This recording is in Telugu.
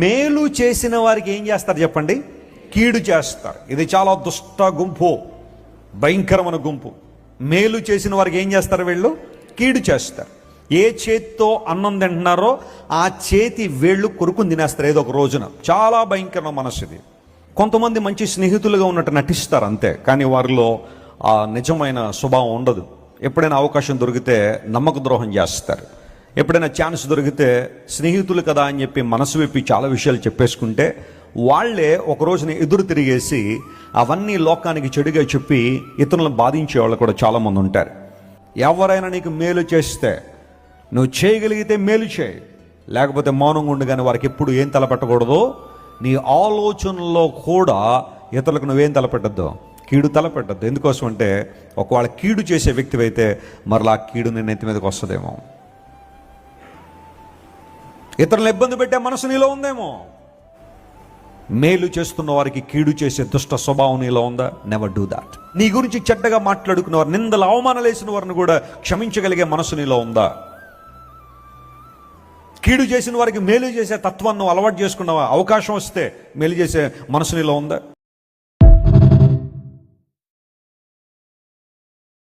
మేలు చేసిన వారికి ఏం చేస్తారు చెప్పండి? కీడు చేస్తారు. ఇది చాలా దుష్ట గుంపు, భయంకరమైన గుంపు. మేలు చేసిన వారికి ఏం చేస్తారు? వీళ్ళు కీడు చేస్తారు. ఏ చేతితో అన్నం తింటున్నారో ఆ చేతి వేళ్ళు కొరుకుని తినేస్తారు ఏదో ఒక రోజున. చాలా భయంకరమైన మనసు ఇది. కొంతమంది మంచి స్నేహితులుగా ఉన్నట్టు నటిస్తారు అంతే, కానీ వారిలో ఆ నిజమైన స్వభావం ఉండదు. ఎప్పుడైనా అవకాశం దొరికితే నమ్మక ద్రోహం చేస్తారు. ఎప్పుడైనా ఛాన్స్ దొరికితే స్నేహితులు కదా అని చెప్పి మనసు విప్పి చాలా విషయాలు చెప్పేసుకుంటే వాళ్ళే ఒక రోజున ఎదురు తిరిగేసి అవన్నీ లోకానికి చెడుగా చెప్పి ఇతరులను బాధించే వాళ్ళు కూడా చాలామంది ఉంటారు. ఎవరైనా నీకు మేలు చేస్తే నువ్వు చేయగలిగితే మేలు చేయి, లేకపోతే మౌనంగా ఉండు. కానీ వారికి ఎప్పుడు ఏం తలపెట్టకూడదు, నీ ఆలోచనలో కూడా ఇతరులకు నువ్వేం తలపెట్టద్దు, కీడు తలపెట్టద్దు. ఎందుకోసం అంటే ఒకవేళ కీడు చేసే వ్యక్తి అయితే మరలా కీడు నీ నెత్తి మీదకి వస్తుందేమో, ఇతరులను ఇబ్బంది పెట్టే మనసు నీలో ఉందేమో. మేలు చేస్తున్న వారికి కీడు చేసే దుష్ట స్వభావం నీలో ఉందా? Never do that. నీ గురించి చెడ్డగా మాట్లాడుకున్న వారు, నిందలు అవమానాలు వేసిన వారిని కూడా క్షమించగలిగే మనసు నీలో ఉందా? కీడు చేసిన వారికి మేలు చేసే తత్వాన్ని అలవాటు చేసుకున్నావా? అవకాశం వస్తే మేలు చేసే మనసు నీలో ఉందా?